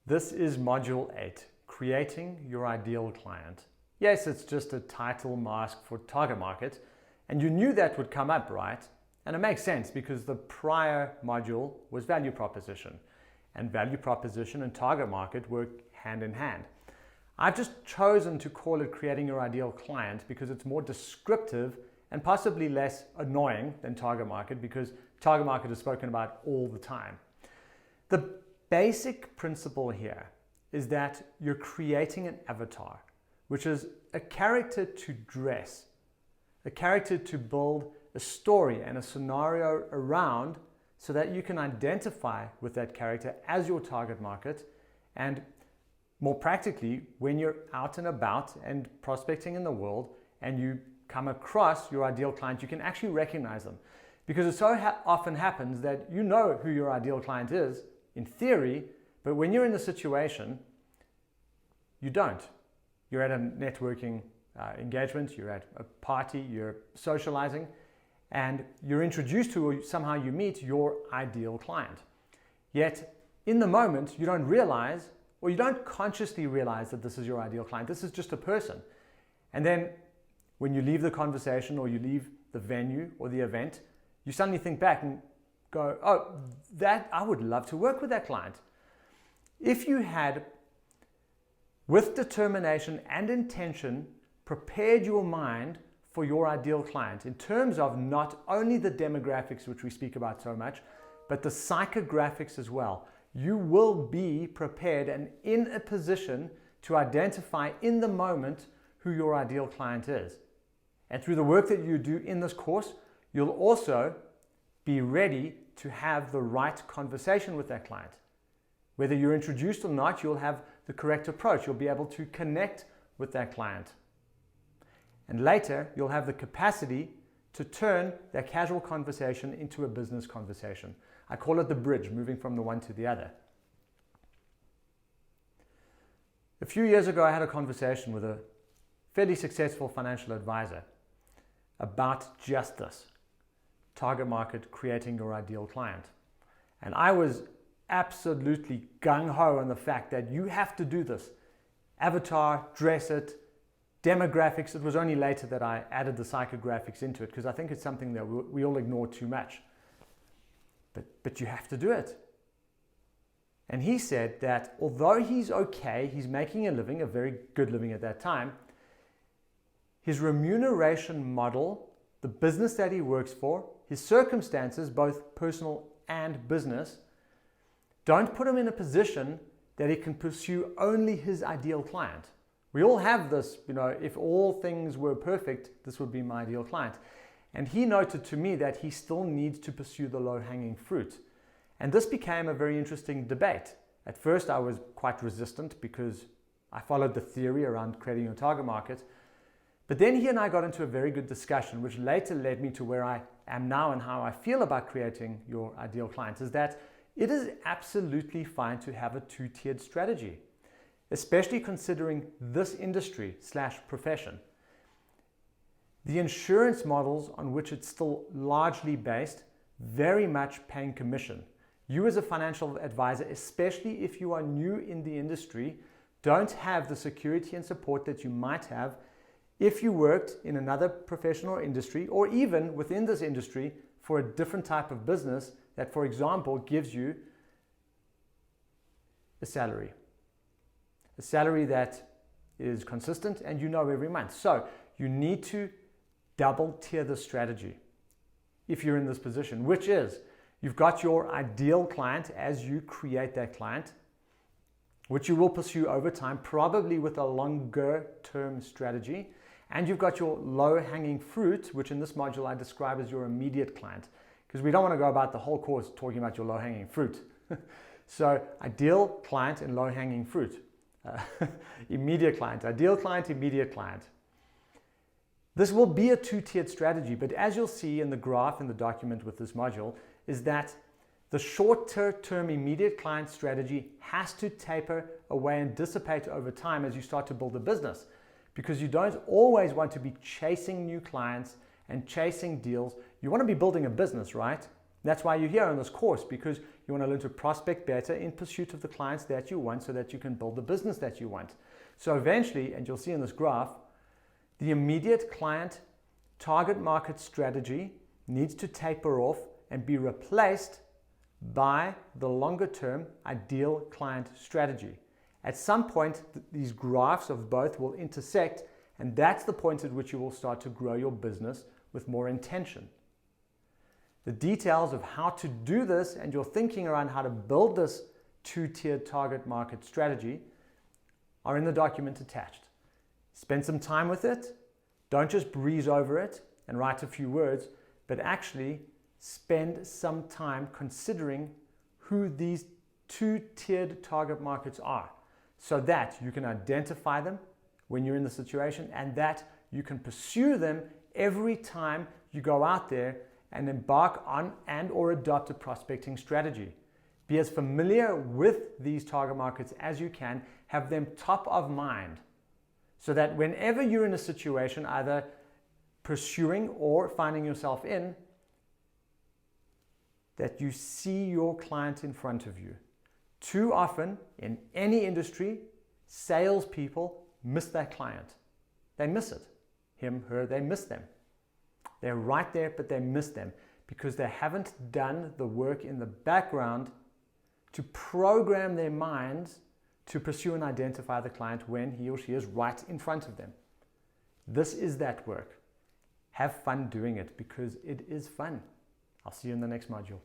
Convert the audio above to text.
This is Module 8, Creating Your Ideal Client. Yes, it's just a title mask for target market, and you knew that would come up, right? And it makes sense because the prior module was value proposition, and value proposition and target market work hand in hand. I've just chosen to call it Creating Your Ideal Client because it's more descriptive and possibly less annoying than target market, because target market is spoken about all the time. The basic principle here is that you're creating an avatar, which is a character to dress, a character to build a story and a scenario around so that you can identify with that character as your target market. And more practically, when you're out and about and prospecting in the world and you come across your ideal client, you can actually recognize them. Because it so often happens that you know who your ideal client is in theory, but when you're in the situation, you don't. You're at a networking engagement, you're at a party, you're socializing, and you're introduced to, or somehow you meet your ideal client. Yet in the moment, you don't realize, or you don't consciously realize that this is your ideal client. This is just a person. And then when you leave the conversation or you leave the venue or the event, you suddenly think back and go, oh, that I would love to work with that client. If you had, with determination and intention, prepared your mind for your ideal client in terms of not only the demographics, which we speak about so much, but the psychographics as well, you will be prepared and in a position to identify in the moment who your ideal client is. And through the work that you do in this course, you'll also be ready to have the right conversation with that client. Whether you're introduced or not, you'll have the correct approach. You'll be able to connect with that client. And later, you'll have the capacity to turn that casual conversation into a business conversation. I call it the bridge, moving from the one to the other. A few years ago, I had a conversation with a fairly successful financial advisor about just this. Target market, creating your ideal client. And I was absolutely gung-ho on the fact that you have to do this. Avatar, dress it, demographics. It was only later that I added the psychographics into it because I think it's something that we all ignore too much. But you have to do it. And he said that although he's okay, he's making a living, a very good living at that time, his remuneration model, the business that he works for, his circumstances, both personal and business, don't put him in a position that he can pursue only his ideal client. We all have this, if all things were perfect, this would be my ideal client. And he noted to me that he still needs to pursue the low-hanging fruit. And this became a very interesting debate. At first, I was quite resistant because I followed the theory around creating your target market. But then he and I got into a very good discussion, which later led me to where I am now and how I feel about creating your ideal client, is that it is absolutely fine to have a two-tiered strategy, especially considering this industry/profession. The insurance models on which it's still largely based, very much paying commission. You as a financial advisor, especially if you are new in the industry, don't have the security and support that you might have if you worked in another profession or industry, or even within this industry for a different type of business that, for example, gives you a salary that is consistent and every month. So you need to double tier the strategy if you're in this position, which is you've got your ideal client as you create that client, which you will pursue over time, probably with a longer term strategy. And you've got your low-hanging fruit, which in this module I describe as your immediate client, because we don't want to go about the whole course talking about your low-hanging fruit. So ideal client and low-hanging fruit. Immediate client, ideal client, immediate client. This will be a two-tiered strategy, but as you'll see in the graph in the document with this module, is that the shorter-term immediate client strategy has to taper away and dissipate over time as you start to build a business. Because you don't always want to be chasing new clients and chasing deals. You want to be building a business, right? That's why you're here on this course, because you want to learn to prospect better in pursuit of the clients that you want so that you can build the business that you want. So eventually, and you'll see in this graph, the immediate client target market strategy needs to taper off and be replaced by the longer term ideal client strategy. At some point, these graphs of both will intersect, and that's the point at which you will start to grow your business with more intention. The details of how to do this and your thinking around how to build this two-tiered target market strategy are in the document attached. Spend some time with it. Don't just breeze over it and write a few words, but actually spend some time considering who these two-tiered target markets are, so that you can identify them when you're in the situation and that you can pursue them every time you go out there and embark on and or adopt a prospecting strategy. Be as familiar with these target markets as you can. Have them top of mind so that whenever you're in a situation, either pursuing or finding yourself in, that you see your client in front of you. Too often in any industry, salespeople miss their client. They miss it. Him, her, they miss them. They're right there, but they miss them because they haven't done the work in the background to program their minds to pursue and identify the client when he or she is right in front of them. This is that work. Have fun doing it because it is fun. I'll see you in the next module.